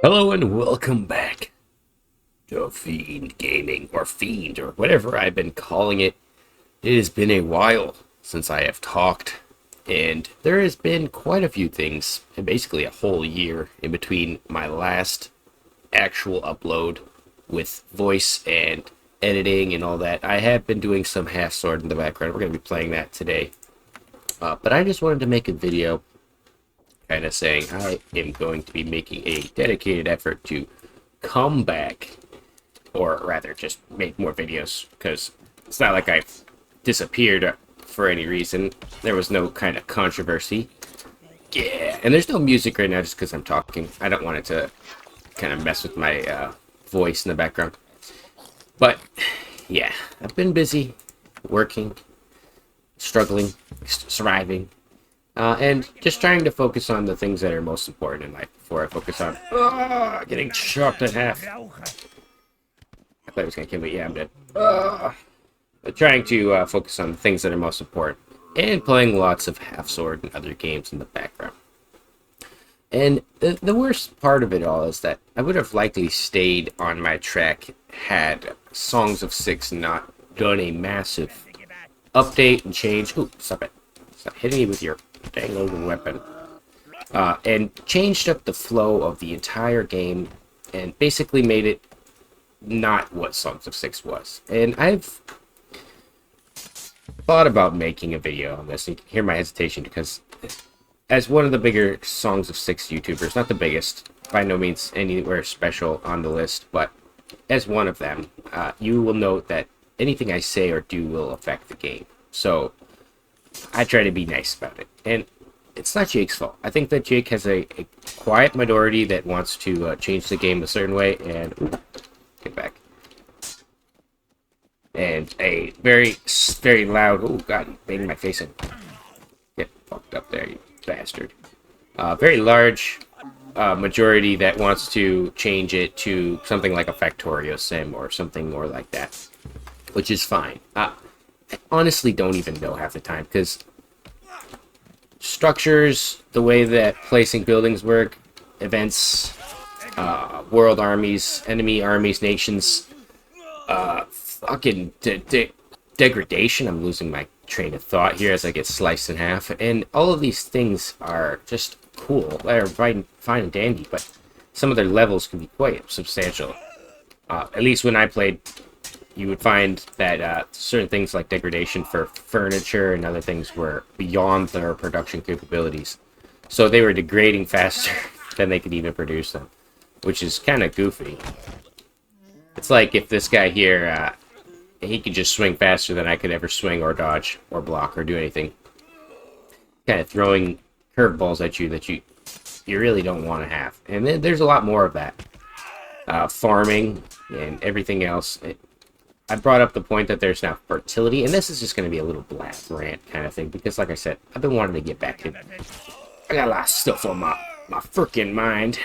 Hello and welcome back to Fiend Gaming, or Fiend, or whatever I've been calling it. It has been a while since I have talked, and there has been quite a few things, and basically a whole year in between my last actual upload with voice and editing and all that. I have been doing some Half Sword in the background. We're going to be playing that today. But I just wanted to make a video kind of saying I am going to be making a dedicated effort to come back, or rather just make more videos, because it's not like I've disappeared for any reason. There was no kind of controversy. Yeah, and there's no music right now just because I'm talking. I don't want it to kind of mess with my voice in the background. But yeah, I've been busy working, struggling, surviving, and just trying to focus on the things that are most important in life before I focus on getting chopped in half. I thought it was going to kill me. Yeah, I'm dead. But trying to focus on the things that are most important, and playing lots of Half Sword and other games in the background. And the worst part of it all is that I would have likely stayed on my track had Songs of Six not done a massive update and change. Ooh, stop it. Stop hitting me with your dang old weapon. And changed up the flow of the entire game and basically made it not what Songs of Six was. And I've thought about making a video on this, and you can hear my hesitation because as one of the bigger Songs of Six YouTubers, not the biggest, by no means anywhere special on the list, but as one of them, you will note that anything I say or do will affect the game. So I try to be nice about it. And it's not Jake's fault. I think that Jake has a quiet minority that wants to change the game a certain way, and get back. And a very, very loud, oh god, you banged my face in. Get fucked up there, you bastard. Very large majority that wants to change it to something like a Factorio sim or something more like that, which is fine. I honestly don't even know half the time, because structures, the way that placing buildings work, events, world armies, enemy armies, nations, fucking degradation. I'm losing my train of thought here as I get sliced in half, and all of these things are just cool. They're fine and dandy, but some of their levels can be quite substantial. At least when I played, you would find that certain things like degradation for furniture and other things were beyond their production capabilities. So they were degrading faster than they could even produce them, which is kind of goofy. It's like if this guy here, he could just swing faster than I could ever swing or dodge or block or do anything. Kind of throwing curveballs at you that you really don't want to have. And then there's a lot more of that. Farming and everything else. I brought up the point that there's now fertility, and this is just going to be a little black rant kind of thing, because like I said, I've been wanting to get back in. I got a lot of stuff on my freaking mind,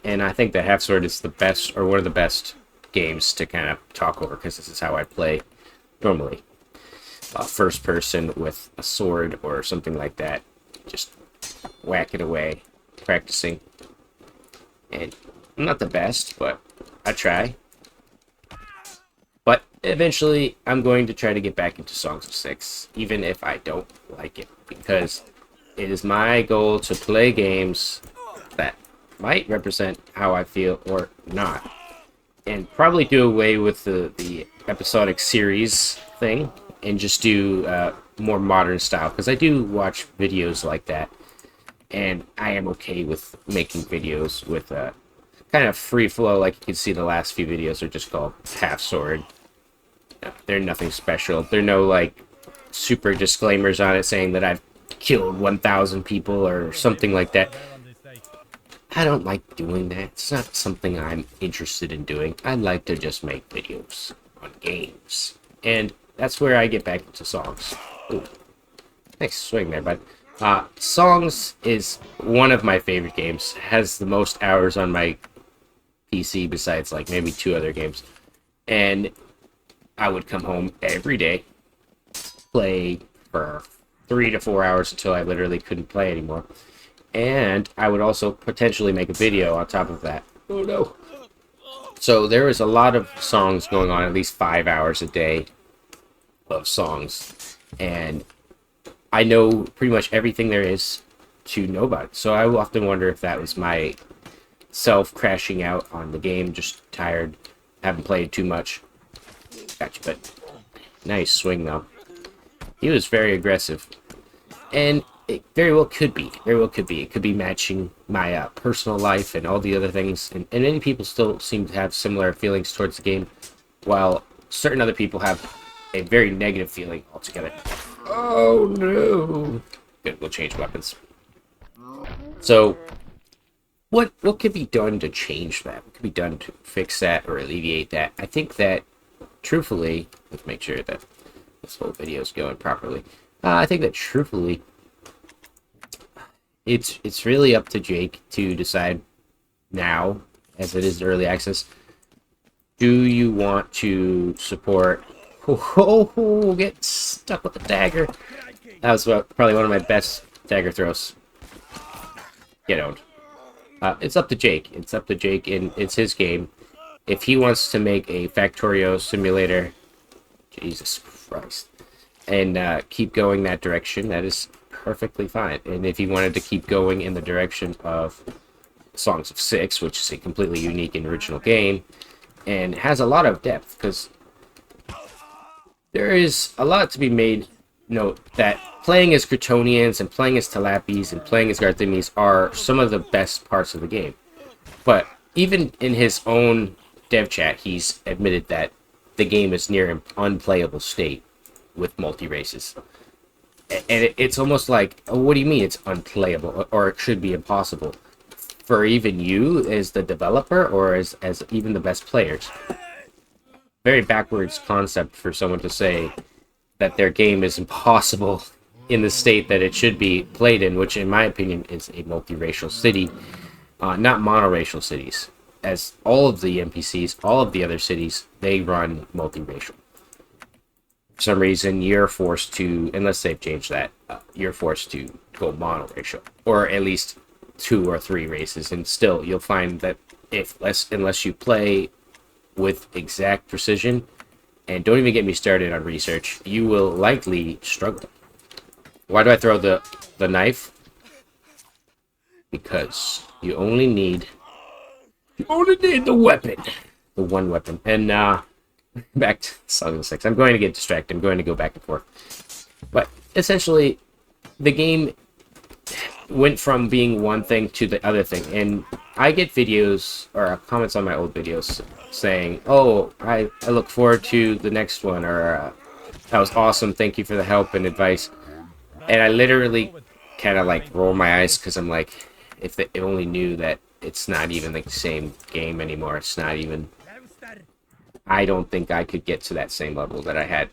and I think that Half Sword is the best, or one of the best games to kind of talk over, because this is how I play normally. First person with a sword or something like that, just whack it away, practicing. And I'm not the best, but I try. But eventually, I'm going to try to get back into Songs of Six, even if I don't like it, because it is my goal to play games that might represent how I feel or not, and probably do away with the episodic series thing and just do more modern style, because I do watch videos like that, and I am okay with making videos with kind of free flow. Like you can see, the last few videos are just called Half Sword. They're nothing special. There are no like super disclaimers on it saying that I've killed 1,000 people or something like that. I don't like doing that. It's not something I'm interested in doing. I like to just make videos on games, and that's where I get back into Songs. Ooh, nice swing there, bud. Songs is one of my favorite games. Has the most hours on my PC besides like maybe 2 other games, and I would come home every day, play for 3 to 4 hours until I literally couldn't play anymore. And I would also potentially make a video on top of that. Oh no. So there was a lot of songs going on, at least 5 hours a day of songs. And I know pretty much everything there is to know about it. So I often wonder if that was my self crashing out on the game, just tired, haven't played too much. Gotcha, but nice swing though. He was very aggressive. And it very well could be. Very well could be. It could be matching my personal life and all the other things. And many people still seem to have similar feelings towards the game, while certain other people have a very negative feeling altogether. Oh no! Good, we'll change weapons. So, what could be done to change that? What could be done to fix that or alleviate that? I think that, truthfully, let's make sure that this whole video is going properly. I think that, truthfully, it's really up to Jake to decide now, as it is early access. Do you want to support... Oh, get stuck with the dagger. That was probably one of my best dagger throws. Get owned. It's up to Jake. It's up to Jake, and it's his game. If he wants to make a Factorio simulator, Jesus Christ, and keep going that direction, that is perfectly fine. And if he wanted to keep going in the direction of Songs of Six, which is a completely unique and original game, and has a lot of depth, because there is a lot to be made note that playing as Kryptonians and playing as Talapis and playing as Garthimes are some of the best parts of the game. But even in his own dev chat, he's admitted that the game is near an unplayable state with multi-races. And it's almost like, oh, what do you mean it's unplayable, or it should be impossible? For even you as the developer, or as even the best players? Very backwards concept for someone to say that their game is impossible in the state that it should be played in, which in my opinion is a multiracial city, not monoracial cities. As all of the NPCs, all of the other cities, they run multiracial. For some reason, you're forced to, unless they've changed that, you're forced to go monoracial, or at least 2 or 3 races, and still you'll find that unless you play with exact precision, and don't even get me started on research, you will likely struggle. Why do I throw the knife? Because you only need the weapon, the one weapon. And back to Song of Six. I'm going to get distracted. I'm going to go back and forth. But essentially, the game went from being one thing to the other thing, and I get videos or comments on my old videos saying, oh, I look forward to the next one, or that was awesome, thank you for the help and advice. And I literally kind of like roll my eyes, because I'm like, if they only knew that it's not even the same game anymore. It's not even... I don't think I could get to that same level that I had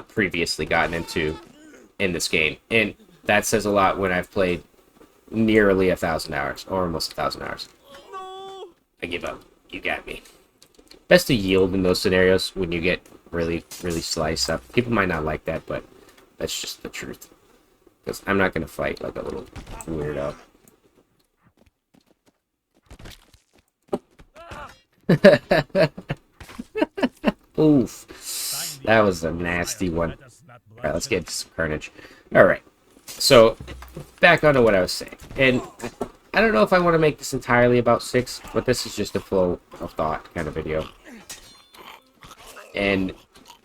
previously gotten into in this game. And that says a lot when I've played nearly 1,000 hours, or almost 1,000 hours. I give up. You got me. Best to yield in those scenarios when you get really, really sliced up. People might not like that, but that's just the truth. Because I'm not going to fight like a little weirdo. Oof. That was a nasty one. Alright, let's get some carnage. Alright. So, back onto what I was saying. And I don't know if I want to make this entirely about 6, but this is just a flow of thought kind of video. And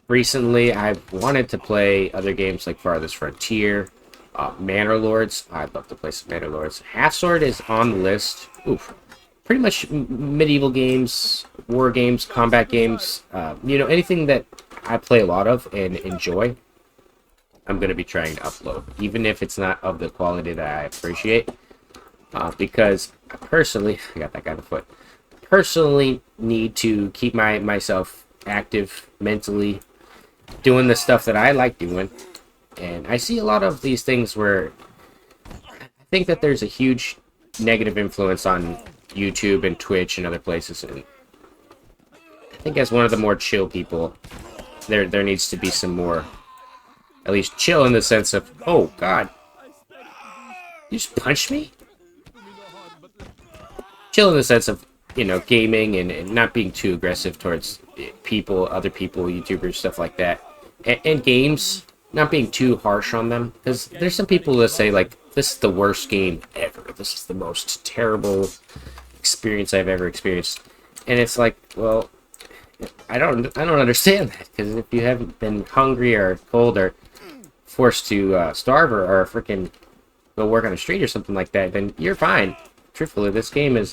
recently, I've wanted to play other games like Farthest Frontier, Manor Lords. I'd love to play some Manor Lords. Half Sword is on the list. Oof. Pretty much medieval games, war games, combat games, you know, anything that I play a lot of and enjoy, I'm going to be trying to upload, even if it's not of the quality that I appreciate, because I personally, I got that guy in the foot, personally need to keep myself active mentally, doing the stuff that I like doing, and I see a lot of these things where I think that there's a huge negative influence on YouTube and Twitch and other places, and I think as one of the more chill people, there needs to be some more at least chill in the sense of, oh god, you just punched me? Chill in the sense of, you know, gaming and not being too aggressive towards people, other people, YouTubers, stuff like that. And games, not being too harsh on them. Because there's some people that say, like, this is the worst game ever. This is the most terrible experience I've ever experienced. And it's like, well, I don't understand that. Because if you haven't been hungry or cold or forced to starve or freaking go work on the street or something like that, then you're fine. Truthfully, this game is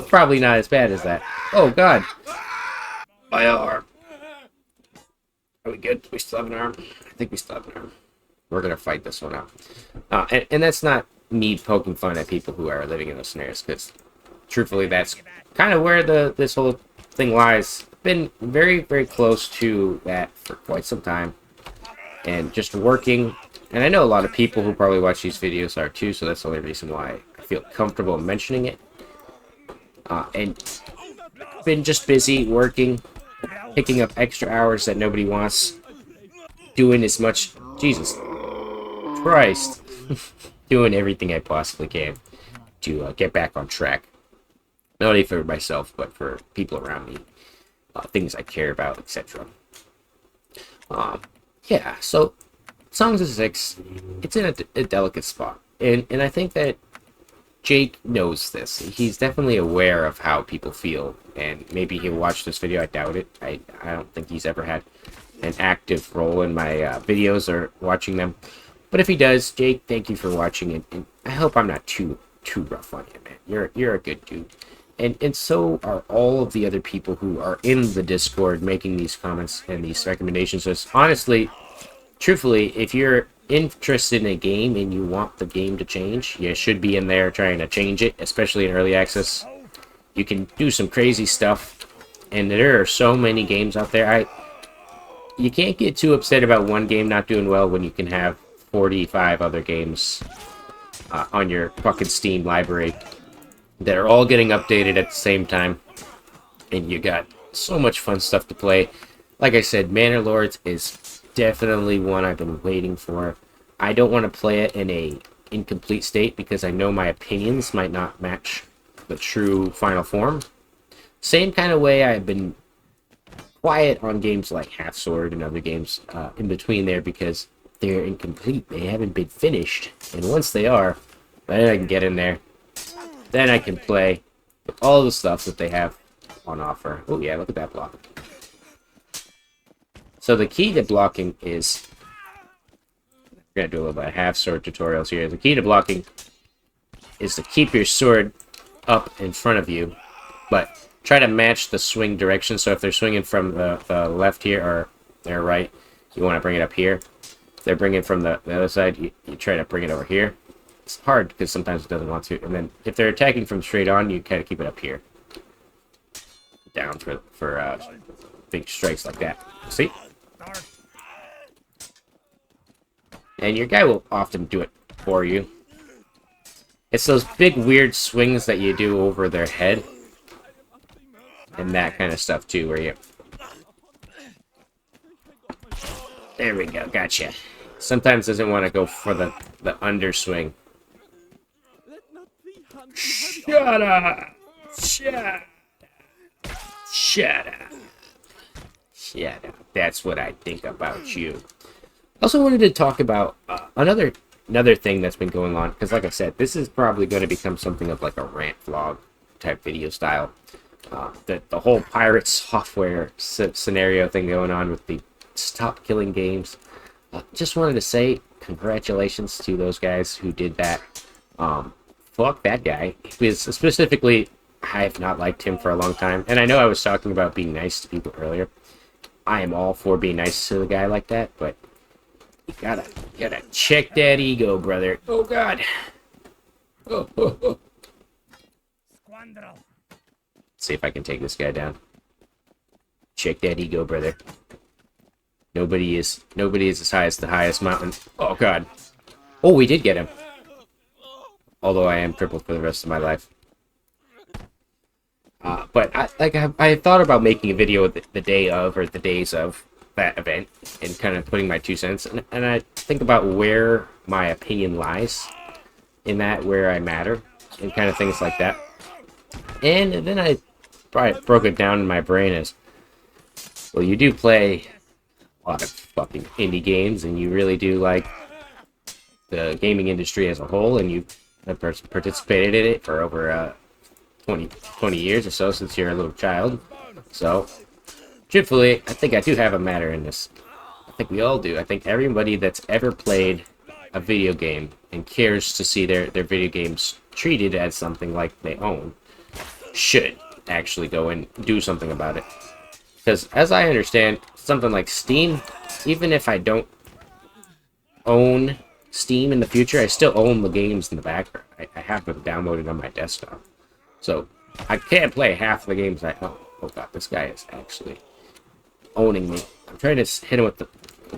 probably not as bad as that. Oh god, my arm. Are we good? We still have an arm? I think we still have an arm. We're gonna fight this one out. And that's not me poking fun at people who are living in those scenarios, because truthfully, that's kind of where this whole thing lies. Been very, very close to that for quite some time, and just working. And I know a lot of people who probably watch these videos are too, so that's the only reason why I feel comfortable mentioning it. And been just busy working, picking up extra hours that nobody wants, doing as much, Jesus Christ, doing everything I possibly can to get back on track. Not only for myself, but for people around me, things I care about, etc. Yeah, so Songs of Six, it's in a delicate spot, and I think that Jake knows this. He's definitely aware of how people feel, and maybe he'll watch this video. I doubt it. I don't think he's ever had an active role in my videos or watching them. But if he does, Jake, thank you for watching it, and I hope I'm not too rough on you, man. You're a good dude, and so are all of the other people who are in the Discord making these comments and these recommendations. So honestly, truthfully, if you're interested in a game and you want the game to change, you should be in there trying to change it, especially in early access. You can do some crazy stuff, and there are so many games out there. You can't get too upset about one game not doing well when you can have 45 other games on your fucking Steam library that are all getting updated at the same time, and you got so much fun stuff to play. Like I said, Manor Lords is definitely one I've been waiting for. I don't want to play it in a incomplete state because I know my opinions might not match the true final form. Same kind of way I've been quiet on games like Half Sword and other games in between there because they're incomplete. They haven't been finished. And once they are, then I can get in there. Then I can play with all the stuff that they have on offer. Oh yeah, look at that block. So the key to blocking is, we're going to do a little bit of half-sword tutorials here. The key to blocking is to keep your sword up in front of you, but try to match the swing direction. So if they're swinging from the left here, or their right, you want to bring it up here. If they're bringing from the other side, you try to bring it over here. It's hard because sometimes it doesn't want to. And then if they're attacking from straight on, you kind of keep it up here. Down for big strikes like that. See? And your guy will often do it for you. It's those big weird swings that you do over their head. And that kind of stuff too, where you... There we go, gotcha. Sometimes doesn't want to go for the underswing. Shut up! Shut up! Shut up! Shut up. That's what I think about you. Also wanted to talk about another thing that's been going on, because like I said, this is probably going to become something of like a rant vlog type video style. The whole pirate software scenario thing going on with the stop killing games. Just wanted to say congratulations to those guys who did that. Fuck that guy. Because specifically, I have not liked him for a long time. And I know I was talking about being nice to people earlier. I am all for being nice to the guy like that, but you gotta check that ego, brother. Oh god. See if I can take this guy down. Check that ego, brother. Nobody is as high as the highest mountain. Oh god. Oh, we did get him. Although I am crippled for the rest of my life. But I thought about making a video the day of, or the days of, that event and kind of putting my 2 cents, and I think about where my opinion lies in that, where I matter, and kind of things like that. And then I probably broke it down in my brain as, well, you do play a lot of fucking indie games, and you really do like the gaming industry as a whole, and you have participated in it for over 20 years or so since you're a little child. So, truthfully, I think I do have a matter in this. I think we all do. I think everybody that's ever played a video game and cares to see their video games treated as something like they own should actually go and do something about it. Because as I understand, something like Steam, even if I don't own Steam in the future, I still own the games in the background. I have them downloaded on my desktop. So I can't play half the games I own. Oh god, this guy is actually owning me. I'm trying to hit him with the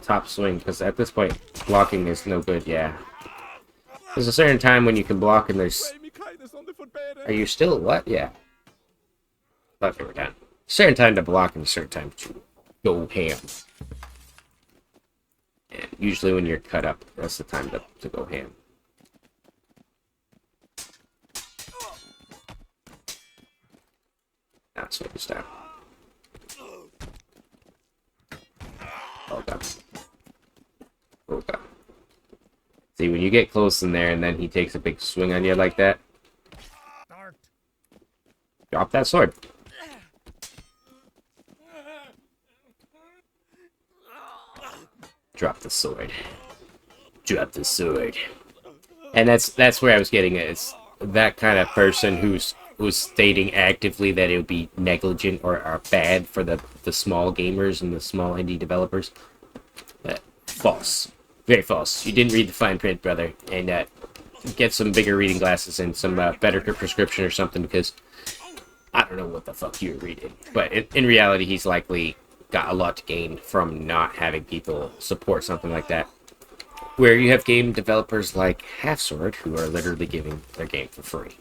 top swing, because at this point, blocking is no good, yeah. There's a certain time when you can block and there's... Are you still... what? Yeah. Thought they were done. Certain time to block and a certain time to go ham. And usually when you're cut up, that's the time to go ham. Not so this time. Oh god. Oh god. See, when you get close in there and then he takes a big swing on you like that, drop that sword. Drop the sword. Drop the sword. And that's where I was getting at. It's that kind of person who's stating actively that it would be negligent or are bad for the small gamers and the small indie developers. False. Very false. You didn't read the fine print, brother. And get some bigger reading glasses and some better prescription or something, because I don't know what the fuck you're reading. But in reality, he's likely got a lot to gain from not having people support something like that. Where you have game developers like Half Sword who are literally giving their game for free.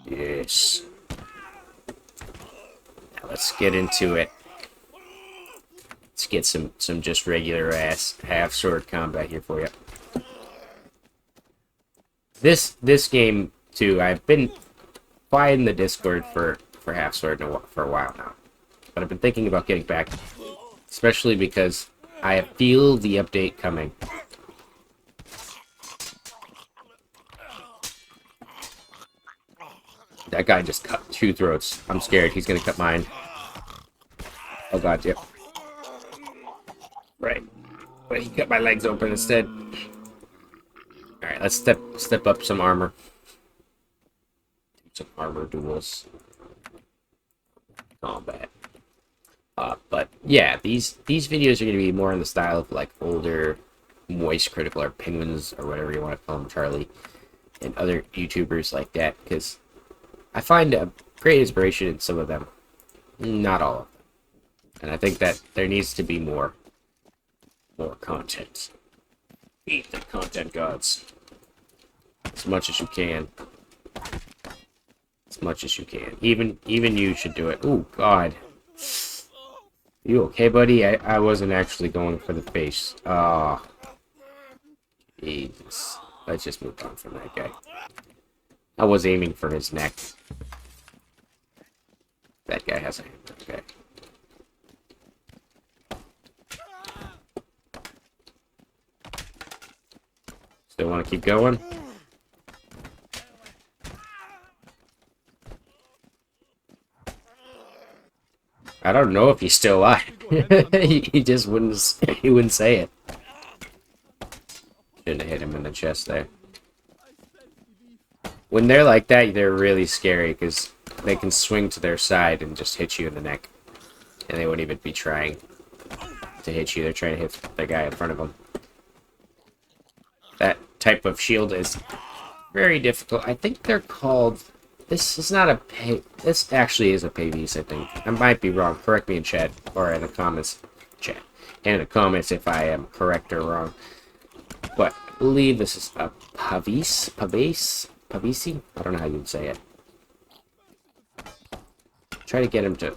Yes. Now let's get into it. Let's get some just regular ass Half Sword combat here for you. This game too, I've been in the Discord for Half Sword for a while now, but I've been thinking about getting back, especially because I feel the update coming. That guy just cut 2 throats. I'm scared he's gonna cut mine. Oh god, yep. Right, but he cut my legs open instead. All right, let's step up some armor. Some armor duels. Combat. But yeah, these videos are going to be more in the style of like older Moist Critical or Penguins or whatever you want to call them, Charlie, and other YouTubers like that, because I find a great inspiration in some of them, not all of them, and I think that there needs to be more content. Eat the content gods as much as you can. As much as you can. Even you should do it. Oh god. You okay, buddy? I wasn't actually going for the face. Ah. Jesus. Let's just move on from that guy. I was aiming for his neck. That guy has a hammer. Okay. Still want to keep going? I don't know if he's still alive. he just wouldn't say it. Shouldn't have hit him in the chest there. When they're like that, they're really scary because they can swing to their side and just hit you in the neck. And they wouldn't even be trying to hit you. They're trying to hit the guy in front of them. That type of shield is very difficult. I think they're called... This is not a pay... This actually is a PvS, I think. I might be wrong. Correct me in chat. Or in the comments. Chat. And in the comments if I am correct or wrong. But I believe this is a PvS? PvS? PvS? I don't know how you would say it. Try to get him to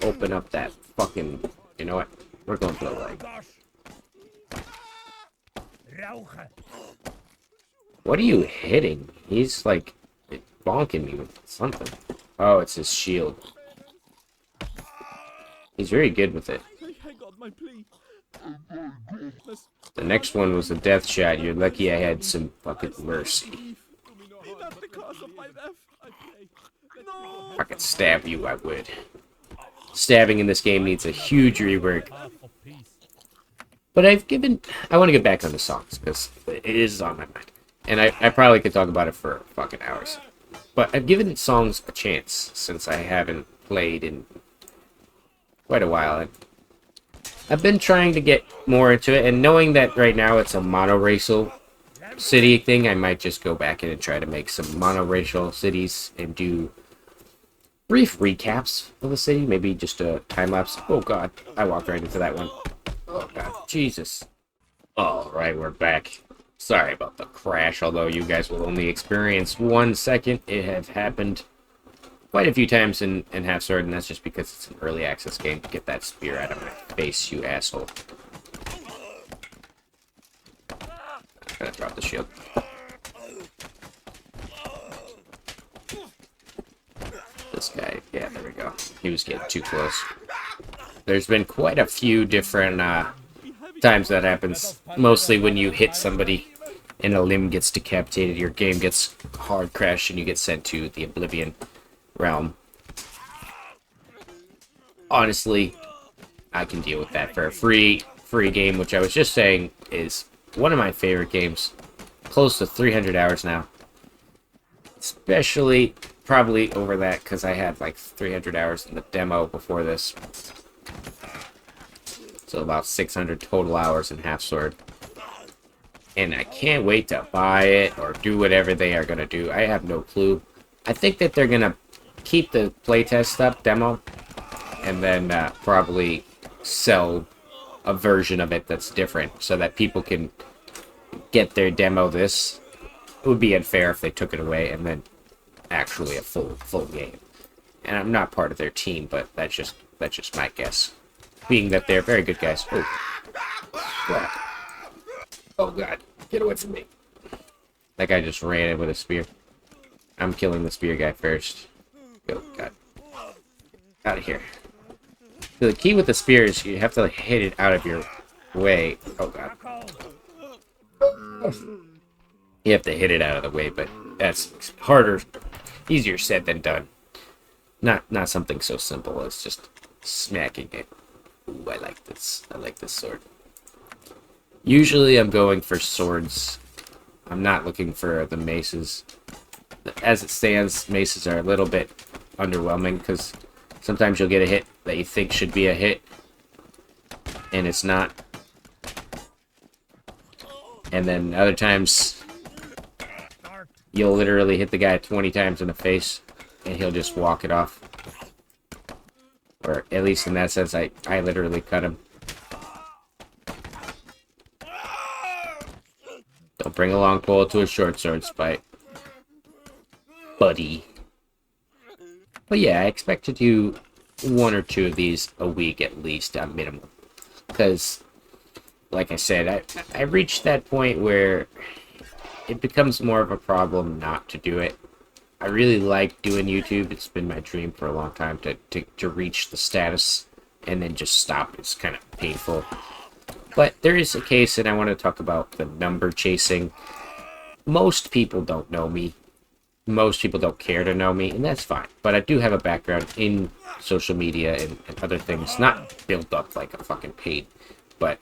open up that fucking... You know what? We're going for the leg. What are you hitting? He's like bonking me with something. Oh, it's his shield. He's very good with it. The next one was a death shot. You're lucky I had some fucking mercy. If I could stab you, I would. Stabbing in this game needs a huge rework. But I want to get back on the songs, because it is on my mind. And I probably could talk about it for fucking hours. But I've given songs a chance, since I haven't played in quite a while. And I've been trying to get more into it, and knowing that right now it's a monoracial city thing, I might just go back in and try to make some monoracial cities and do brief recaps of the city, maybe just a time-lapse. Oh god, I walked right into that one. Oh god, Jesus. Alright, we're back. Sorry about the crash, although you guys will only experience 1 second. It have happened quite a few times in Half Sword, and that's just because it's an early access game. Get that spear out of my face, you asshole. I'm gonna drop the shield. This guy, yeah, there we go. He was getting too close. There's been quite a few different times that happens. Mostly when you hit somebody and a limb gets decapitated, your game gets hard crashed and you get sent to the Oblivion realm. Honestly, I can deal with that for a free game, which I was just saying is one of my favorite games. Close to 300 hours now. Especially probably over that, because I had like 300 hours in the demo before this. So about 600 total hours in Half Sword. And I can't wait to buy it or do whatever they are going to do. I have no clue. I think that they're going to keep the playtest up, demo, and then probably sell a version of it that's different so that people can get their demo this. It would be unfair if they took it away and then actually a full game. And I'm not part of their team, but that's just my guess. Being that they're very good guys. Oh, crap. Oh god, get away from me. That guy just ran in with a spear. I'm killing the spear guy first. Oh god. Out of here. So the key with the spear is you have to like, hit it out of your way. Oh god. You have to hit it out of the way, but that's harder, easier said than done. Not something so simple as just smacking it. Ooh, I like this. I like this sword. Usually I'm going for swords. I'm not looking for the maces. As it stands, maces are a little bit underwhelming because sometimes you'll get a hit that you think should be a hit and it's not. And then other times you'll literally hit the guy 20 times in the face and he'll just walk it off. Or at least in that sense, I literally cut him. Don't bring a long pole to a short sword fight, buddy. But yeah, I expect to do 1 or 2 of these a week at least, at minimum. Because, like I said, I reached that point where it becomes more of a problem not to do it. I really like doing YouTube. It's been my dream for a long time to reach the status and then just stop. It's kind of painful. But there is a case, and I want to talk about the number chasing. Most people don't know me. Most people don't care to know me, and that's fine. But I do have a background in social media and other things. Not built up like a fucking paid, but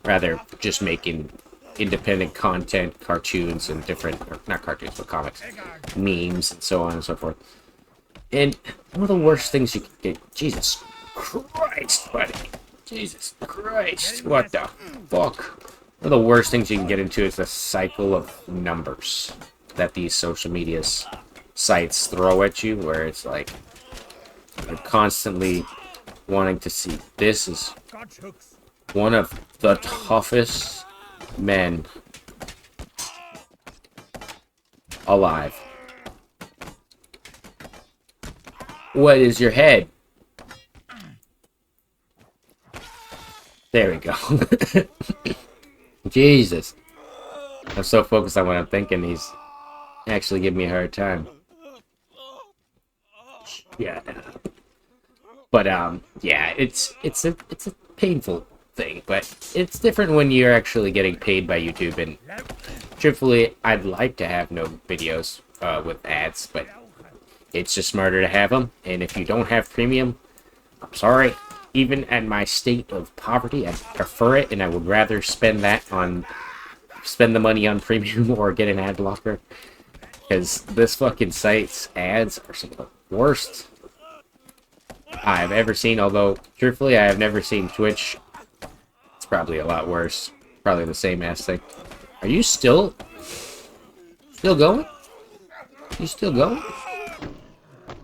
rather just making independent content, cartoons, and different, or not cartoons, but comics, memes, and so on and so forth. And one of the worst things you can get, Jesus Christ, buddy. Jesus Christ, what the fuck? One of the worst things you can get into is the cycle of numbers that these social media sites throw at you, where it's like, you're constantly wanting to see, this is one of the toughest men alive. What is your head? There we go. Jesus. I'm so focused on what I'm thinking, he's actually giving me a hard time. Yeah. But yeah, it's a painful thing, but it's different when you're actually getting paid by YouTube. And truthfully, I'd like to have no videos with ads, but it's just smarter to have them. And if you don't have premium, I'm sorry. Even at my state of poverty, I prefer it, and I would rather spend the money on premium or get an ad blocker. Because this fucking site's ads are some of the worst I've ever seen. Although, truthfully, I have never seen Twitch. It's probably a lot worse. Probably the same ass thing. Are you still going? You still going?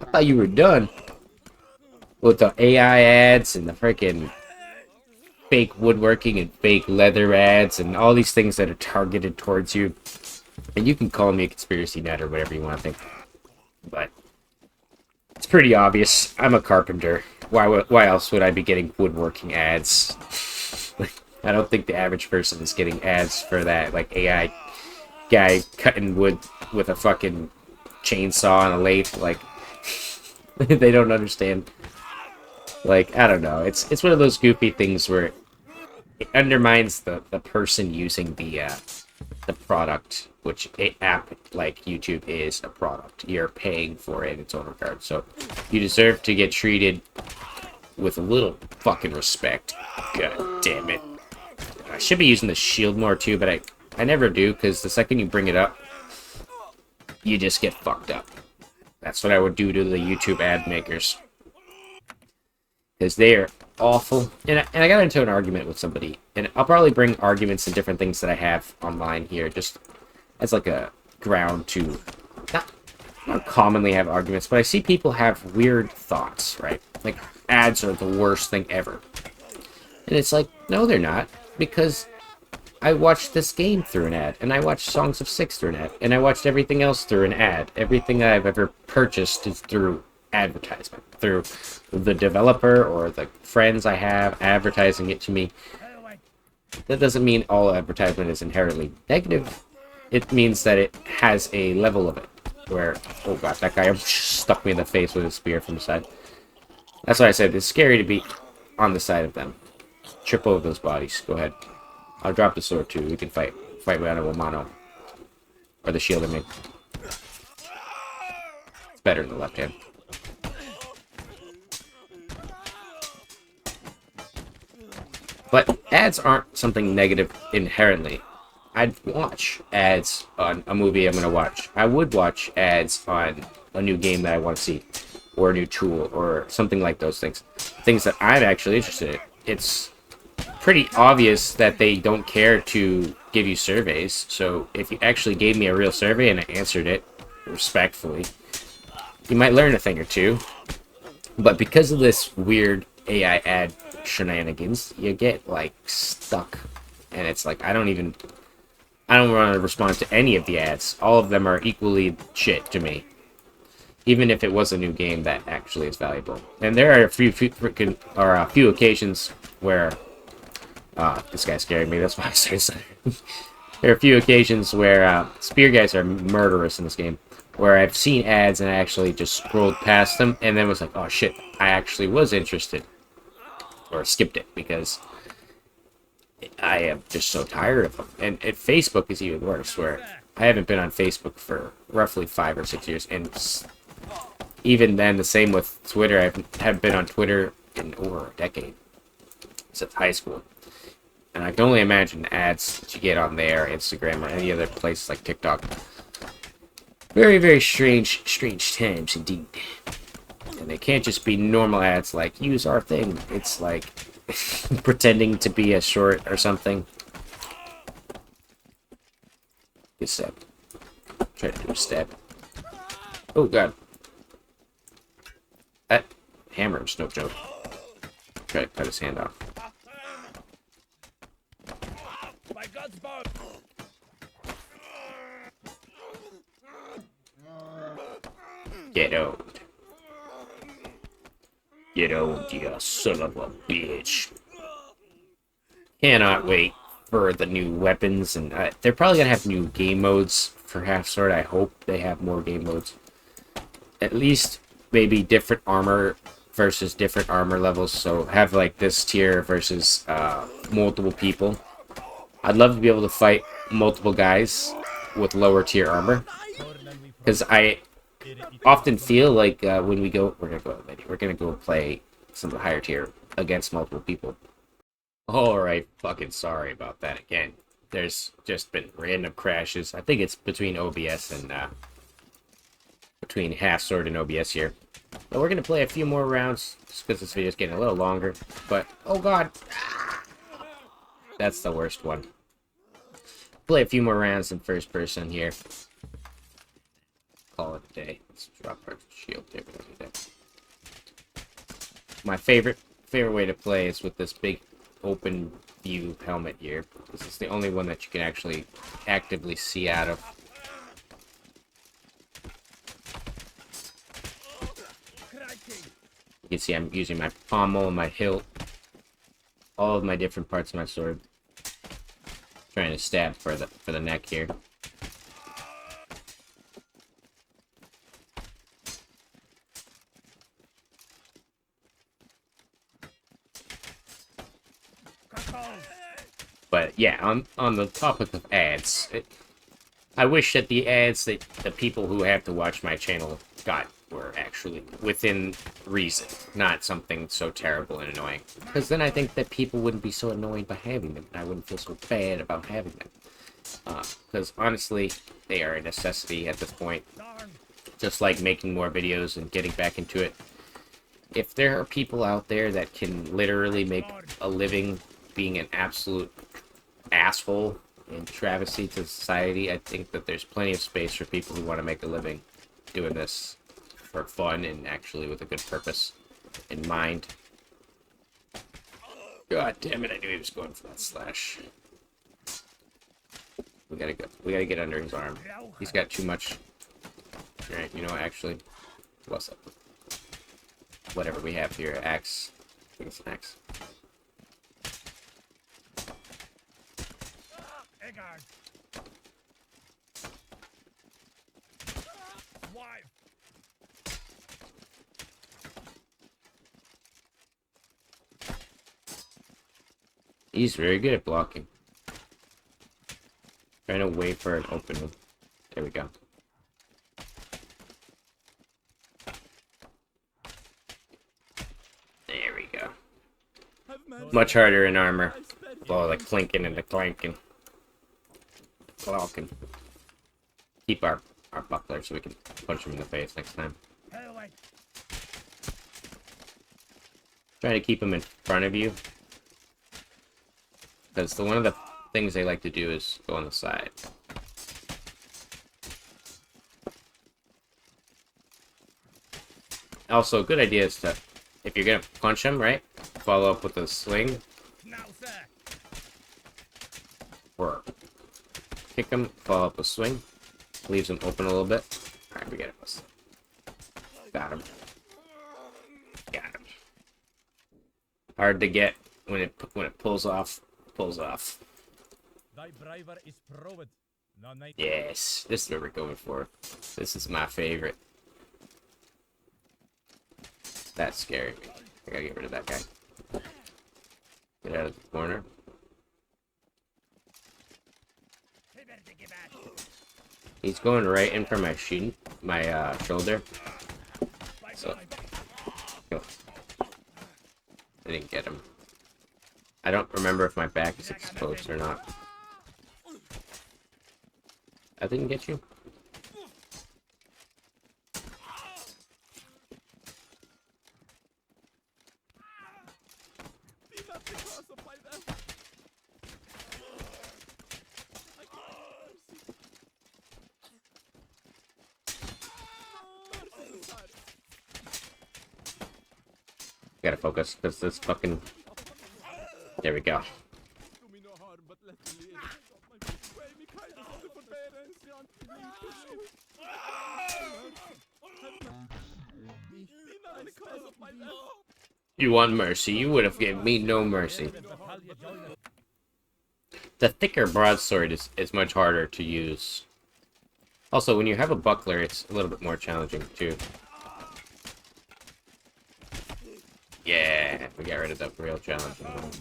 I thought you were done. With the AI ads and the freaking fake woodworking and fake leather ads and all these things that are targeted towards you. And you can call me a conspiracy nut or whatever you want to think. But it's pretty obvious. I'm a carpenter. Why else would I be getting woodworking ads? I don't think the average person is getting ads for that. Like AI guy cutting wood with a fucking chainsaw and a lathe. Like, they don't understand. Like, I don't know. It's one of those goofy things where it undermines the person using the product, which an app like YouTube is a product. You're paying for it in its own regard. So you deserve to get treated with a little fucking respect. God damn it. I should be using the shield more too, but I never do, because the second you bring it up, you just get fucked up. That's what I would do to the YouTube ad makers. Because they are awful. And I got into an argument with somebody. And I'll probably bring arguments and different things that I have online here, just as like a ground to not commonly have arguments, but I see people have weird thoughts, right? Like, ads are the worst thing ever. And it's like, no, they're not. Because I watched this game through an ad, and I watched Songs of Six through an ad, and I watched everything else through an ad. Everything that I've ever purchased is through advertisement, through the developer or the friends I have advertising it to me. That doesn't mean all advertisement is inherently negative. It means that it has a level of it where, oh god, that guy stuck me in the face with a spear from the side. That's why I said it's scary to be on the side of them. Trip over those bodies. Go ahead. I'll drop the sword too. We can fight mano a mano. Or the shield, I mean. It's better in the left hand. But ads aren't something negative inherently. I'd watch ads on a movie I'm going to watch. I would watch ads on a new game that I want to see, or a new tool, or something like those things. Things that I'm actually interested in. It's pretty obvious that they don't care to give you surveys, so if you actually gave me a real survey and I answered it respectfully, you might learn a thing or two. But because of this weird AI ad shenanigans, you get like stuck, and it's like I don't want to respond to any of the ads. All of them are equally shit to me, even if it was a new game that actually is valuable. And there are a few occasions where this guy's scaring me. That's why I started. There are a few occasions where spear guys are murderous in this game, where I've seen ads and I actually just scrolled past them and then was like, oh shit, I actually was interested. Or skipped it because I am just so tired of them. And Facebook is even worse, where I haven't been on Facebook for roughly 5 or 6 years. And even then, the same with Twitter. I haven't been on Twitter in over a decade, since high school. And I can only imagine the ads that you get on there, Instagram, or any other place like TikTok. Very, very strange times indeed. And they can't just be normal ads like, use our thing. It's like pretending to be a short or something. Good step. Try to do a step. Oh god. That hammer is no joke. Try to cut his hand off. Get out. Get old, you son of a bitch. Cannot wait for the new weapons, and they're probably gonna have new game modes for Half Sword. I hope they have more game modes. At least maybe different armor versus different armor levels. So have like this tier versus multiple people. I'd love to be able to fight multiple guys with lower tier armor, because I often feel like when we're gonna go play some higher tier against multiple people. Alright, fucking sorry about that again. There's just been random crashes. I think it's between OBS and between Half Sword and OBS here. But we're gonna play a few more rounds just because this video's getting a little longer. But oh god, that's the worst one. Play a few more rounds in first person here. Call it a day. Let's drop our shield there. We don't need that. My favorite way to play is with this big open view helmet here. This is the only one that you can actually actively see out of. You can see I'm using my pommel and my hilt, all of my different parts of my sword. Trying to stab for the neck here. But yeah, on the topic of ads, I wish that the ads that the people who have to watch my channel got were actually within reason, not something so terrible and annoying. Because then I think that people wouldn't be so annoyed by having them, and I wouldn't feel so bad about having them. Because honestly, they are a necessity at this point. Just like making more videos and getting back into it. If there are people out there that can literally make a living being an absolute asshole and travesty to society, I think that there's plenty of space for people who want to make a living doing this for fun and actually with a good purpose in mind. God damn it, I knew he was going for that slash. We gotta go. We gotta get under his arm. He's got too much. Alright, you know what, actually, what's up? Whatever we have here, axe. I think it's an axe. He's very good at blocking. Trying to wait for an opening. There we go. There we go. Much harder in armor. All like clinking and the clanking. Clocking. Keep our buckler so we can punch him in the face next time. Try to keep him in front of you. Because one of the things they like to do is go on the side. Also, a good idea is to, if you're gonna punch him, right, follow up with a sling. Or kick him, follow up with a swing. Leaves him open a little bit. Alright, we get it. Got him. Got him. Hard to get when it pulls off. Pulls off. Yes, this is what we're going for. This is my favorite. That's scary. I gotta get rid of that guy. Get out of the corner. He's going right in for my shoulder. So, go. I didn't get him. I don't remember if my back is exposed or not. I didn't get you. Gotta focus, because this fucking... There we go. You want mercy? You would have given me no mercy. The thicker broadsword is much harder to use. Also, when you have a buckler, it's a little bit more challenging, too. Yeah, we got rid of the real challenging one.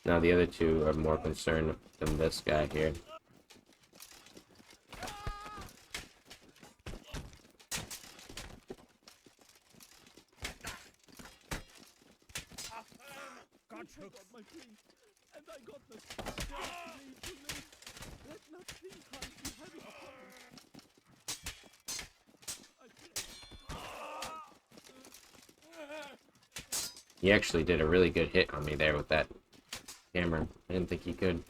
Now the other two are more concerned than this guy here. He actually did a really good hit on me there with that hammer. I didn't think he could.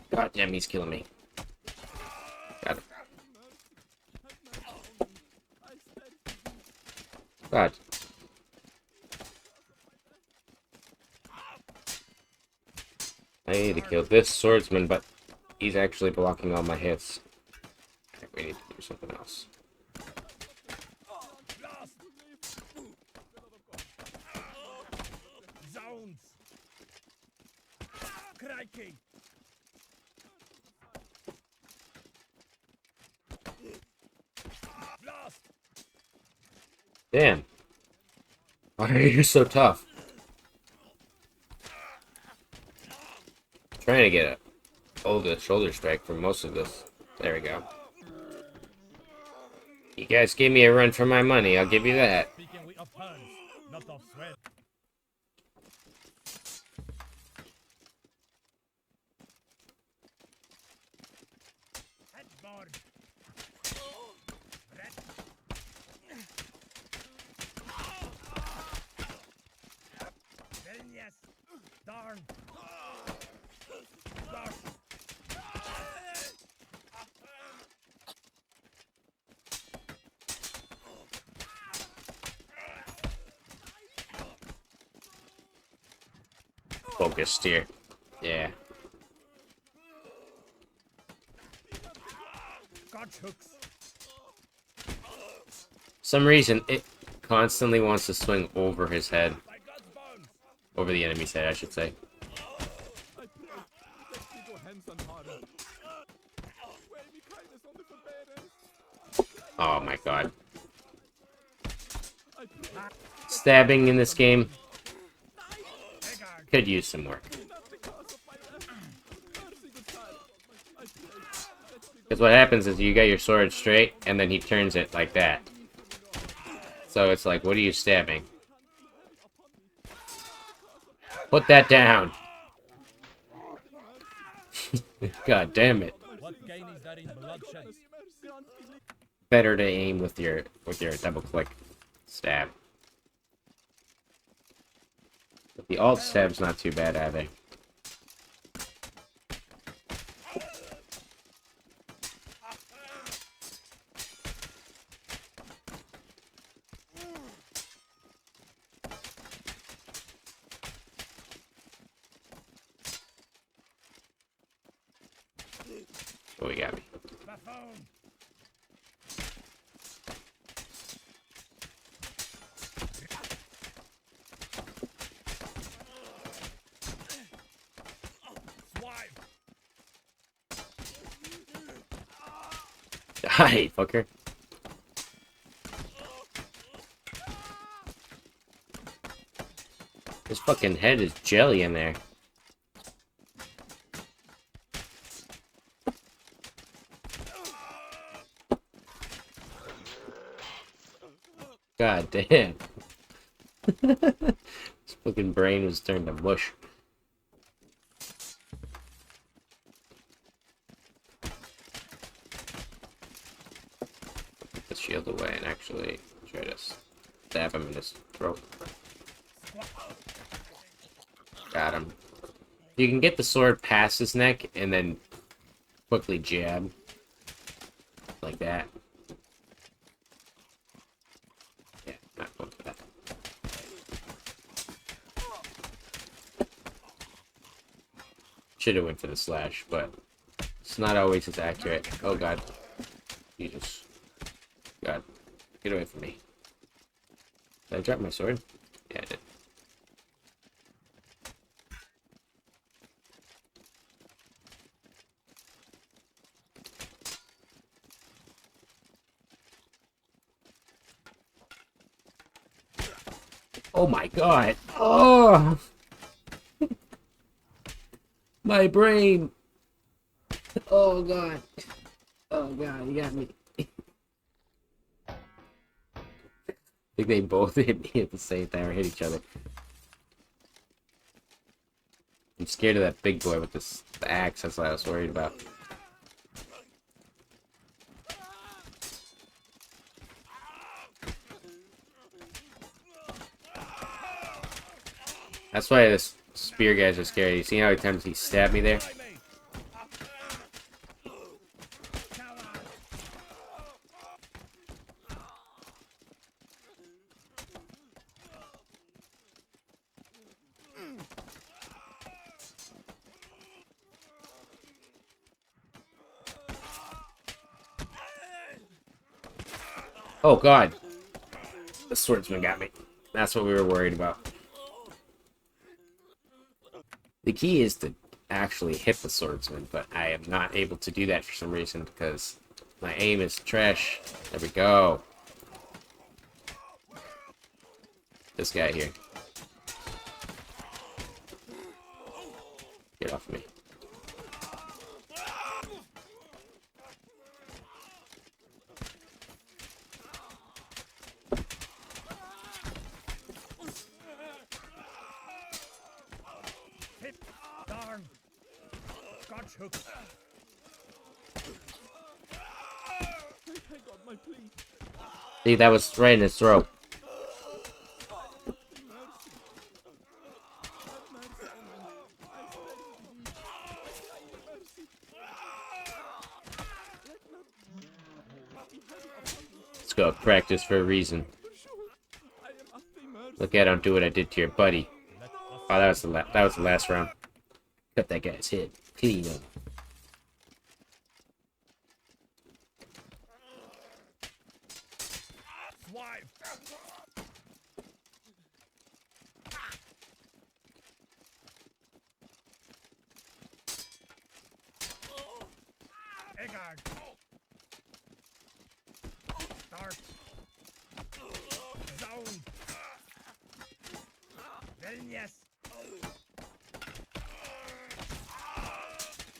God damn, he's killing me. Got him. God. I need to kill this swordsman, but he's actually blocking all my hits. Okay, we need to do something else. Damn. Why are you so tough? I'm trying to get a shoulder strike for most of this. There we go. You guys gave me a run for my money, I'll give you that. Focused here. Yeah. Some reason it constantly wants to swing over his head. Over the enemy's head, I should say. Oh my god. Stabbing in this game could use some work. Because what happens is you get your sword straight, and then he turns it like that. So it's like, what are you stabbing? Put that down! God damn it. Better to aim with your double click stab. But the alt stab's not too bad either. Oh, he got me. Die, fucker. His fucking head is jelly in there. God damn. His fucking brain was turned to mush. Put the shield away and actually try to stab him in his throat. Got him. You can get the sword past his neck and then quickly jab. Like that. Yeah, not going for that. Should have went for the slash, but It's not always as accurate. Oh god. Jesus. God. Get away from me. Did I drop my sword? Yeah, I did. Oh my god. Oh! My brain. Oh god. Oh god, you got me. I think they both hit me at the same time or hit each other. I'm scared of that big boy with the axe. That's what I was worried about. That's why this spear guys are scary. You see how many times he stabbed me there? Oh god. The swordsman got me. That's what we were worried about. The key is to actually hit the swordsman, but I am not able to do that for some reason because my aim is trash. There we go. This guy here. Get off me. See, that was right in his throat. Let's go practice for a reason. Look at him do what I did to your buddy. Oh, that was the last round. Cut that guy's head. Clean him.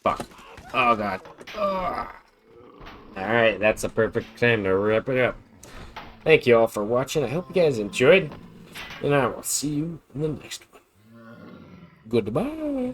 Fuck. Oh god. Oh. Alright, that's a perfect time to wrap it up. Thank you all for watching. I hope you guys enjoyed. And I will see you in the next one. Goodbye.